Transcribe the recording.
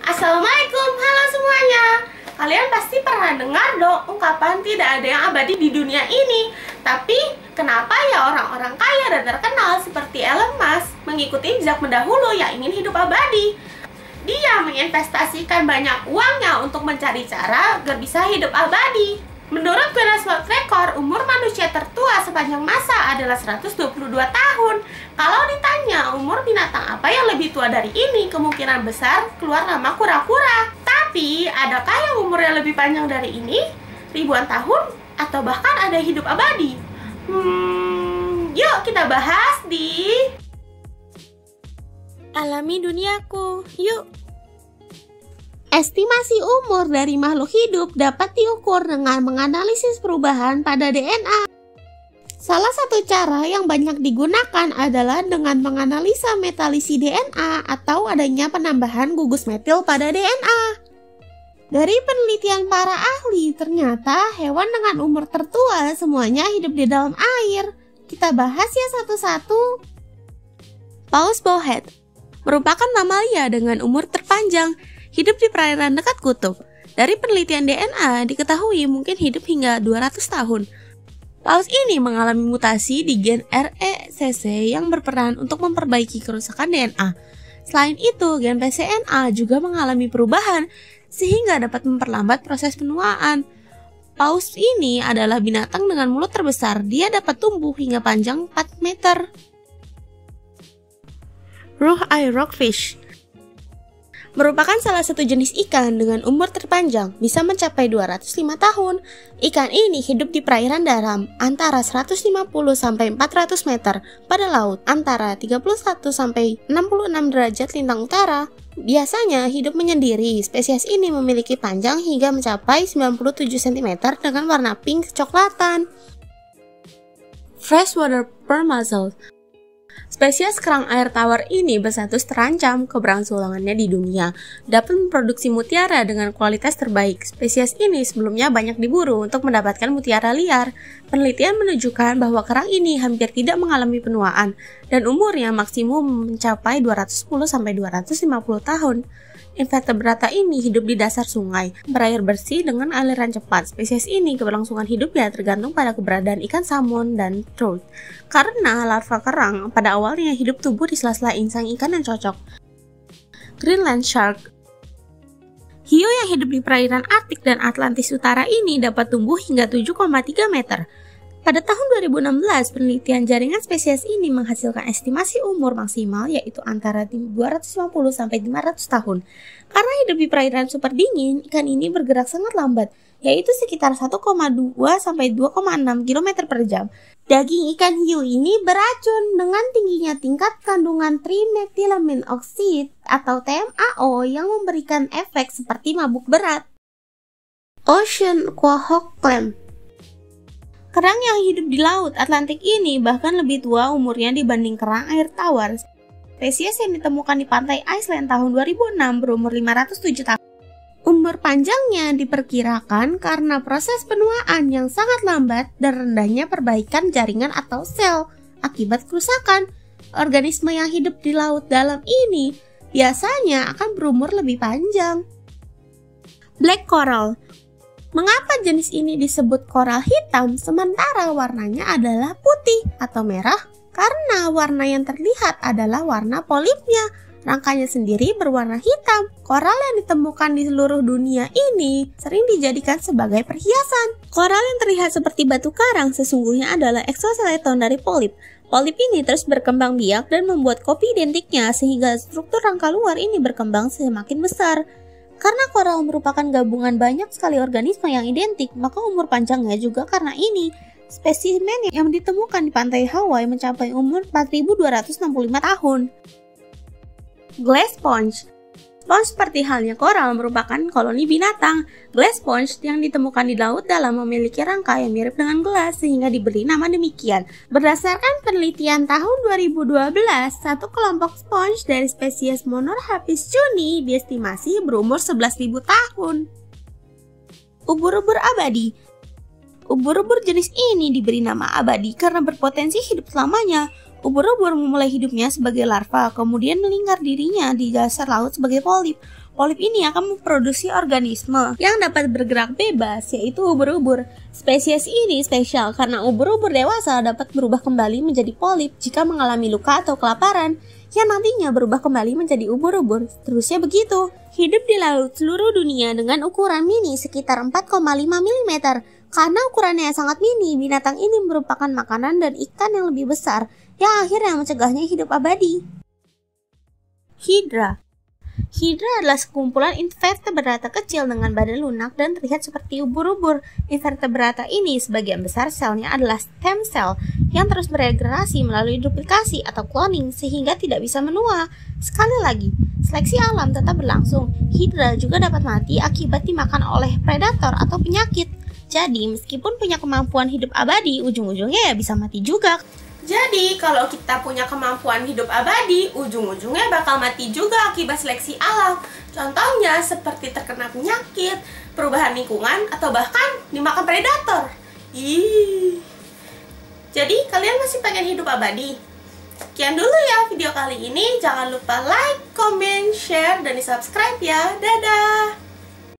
Assalamualaikum, halo semuanya. Kalian pasti pernah dengar dong ungkapan tidak ada yang abadi di dunia ini. Tapi kenapa ya orang-orang kaya dan terkenal seperti Elon Musk mengikuti jejak mendahulu yang ingin hidup abadi? Dia menginvestasikan banyak uangnya untuk mencari cara agar bisa hidup abadi. Menurut Guinness World Record, umur manusia tertua sepanjang masa adalah 122 tahun. Kalau ditanya umur binatang apa yang lebih tua dari ini, kemungkinan besar keluar nama kura-kura. Tapi, adakah yang umurnya lebih panjang dari ini? Ribuan tahun? Atau bahkan ada hidup abadi? Yuk kita bahas di Alami Duniaku. Yuk! Estimasi umur dari makhluk hidup dapat diukur dengan menganalisis perubahan pada DNA. Salah satu cara yang banyak digunakan adalah dengan menganalisa metalisi DNA atau adanya penambahan gugus metil pada DNA. Dari penelitian para ahli, ternyata hewan dengan umur tertua semuanya hidup di dalam air. Kita bahas ya satu-satu. Paus bowhead merupakan mamalia dengan umur terpanjang, hidup di perairan dekat kutub. Dari penelitian DNA diketahui mungkin hidup hingga 200 tahun. Paus ini mengalami mutasi di gen RECC yang berperan untuk memperbaiki kerusakan DNA. Selain itu, gen PCNA juga mengalami perubahan sehingga dapat memperlambat proses penuaan. Paus ini adalah binatang dengan mulut terbesar. Dia dapat tumbuh hingga panjang 4 meter. Rough-eye rockfish merupakan salah satu jenis ikan dengan umur terpanjang, bisa mencapai 205 tahun. Ikan ini hidup di perairan dalam antara 150 sampai 400 meter, pada laut antara 31 sampai 66 derajat lintang utara. Biasanya hidup menyendiri. Spesies ini memiliki panjang hingga mencapai 97 cm dengan warna pink kecoklatan. Freshwater pearl mussel. Spesies kerang air tawar ini berstatus terancam keberlangsungannya di dunia, dapat memproduksi mutiara dengan kualitas terbaik. Spesies ini sebelumnya banyak diburu untuk mendapatkan mutiara liar. Penelitian menunjukkan bahwa kerang ini hampir tidak mengalami penuaan dan umurnya maksimum mencapai 210-250 tahun. Invertebrata ini hidup di dasar sungai, berair bersih dengan aliran cepat. Spesies ini keberlangsungan hidupnya tergantung pada keberadaan ikan salmon dan trout. Karena larva kerang pada awalnya hidup tumbuh di sela-sela insang ikan yang cocok. Greenland shark. Hiu yang hidup di perairan Arktik dan Atlantis Utara ini dapat tumbuh hingga 7,3 meter. Pada tahun 2016, penelitian jaringan spesies ini menghasilkan estimasi umur maksimal yaitu antara 250 sampai 500 tahun. Karena hidup di perairan super dingin, ikan ini bergerak sangat lambat, yaitu sekitar 1,2 sampai 2,6 km per jam. Daging ikan hiu ini beracun dengan tingginya tingkat kandungan trimethylamine oxide atau TMAO yang memberikan efek seperti mabuk berat. Ocean quahog clam. Kerang yang hidup di laut Atlantik ini bahkan lebih tua umurnya dibanding kerang air tawar. Spesies yang ditemukan di pantai Iceland tahun 2006 berumur 507 tahun. Umur panjangnya diperkirakan karena proses penuaan yang sangat lambat dan rendahnya perbaikan jaringan atau sel akibat kerusakan. Organisme yang hidup di laut dalam ini biasanya akan berumur lebih panjang. Black coral. Mengapa jenis ini disebut koral hitam sementara warnanya adalah putih atau merah? Karena warna yang terlihat adalah warna polipnya. Rangkanya sendiri berwarna hitam. Koral yang ditemukan di seluruh dunia ini sering dijadikan sebagai perhiasan. Koral yang terlihat seperti batu karang sesungguhnya adalah eksoskeleton dari polip. Polip ini terus berkembang biak dan membuat kopi identiknya sehingga struktur rangka luar ini berkembang semakin besar. Karena koral merupakan gabungan banyak sekali organisme yang identik, maka umur panjangnya juga karena ini. Spesimen yang ditemukan di pantai Hawaii mencapai umur 4.265 tahun. Glass sponge. Sponge seperti halnya koral merupakan koloni binatang. Glass sponge yang ditemukan di laut dalam memiliki rangka yang mirip dengan gelas sehingga diberi nama demikian. Berdasarkan penelitian tahun 2012, satu kelompok sponge dari spesies Monorhabis juni diestimasi berumur 11.000 tahun. Ubur-ubur abadi. Ubur-ubur jenis ini diberi nama abadi karena berpotensi hidup selamanya. Ubur-ubur memulai hidupnya sebagai larva, kemudian melingkar dirinya di dasar laut sebagai polip. Polip ini akan memproduksi organisme yang dapat bergerak bebas, yaitu ubur-ubur. Spesies ini spesial karena ubur-ubur dewasa dapat berubah kembali menjadi polip jika mengalami luka atau kelaparan, yang nantinya berubah kembali menjadi ubur-ubur. Terusnya begitu. Hidup di laut seluruh dunia dengan ukuran mini sekitar 4,5 mm. Karena ukurannya sangat mini, binatang ini merupakan makanan dan ikan yang lebih besar, yang akhirnya mencegahnya hidup abadi. Hidra. Hidra adalah sekumpulan invertebrata kecil dengan badan lunak dan terlihat seperti ubur-ubur. Invertebrata ini sebagian besar selnya adalah stem cell yang terus beregenerasi melalui duplikasi atau cloning sehingga tidak bisa menua. Sekali lagi, seleksi alam tetap berlangsung. Hidra juga dapat mati akibat dimakan oleh predator atau penyakit. Jadi, meskipun punya kemampuan hidup abadi, ujung-ujungnya ya bisa mati juga. Jadi, kalau kita punya kemampuan hidup abadi, ujung-ujungnya bakal mati juga akibat seleksi alam. Contohnya seperti terkena penyakit, perubahan lingkungan, atau bahkan dimakan predator. Jadi, kalian masih pengen hidup abadi? Sekian dulu ya video kali ini. Jangan lupa like, comment, share, dan di subscribe ya. Dadah!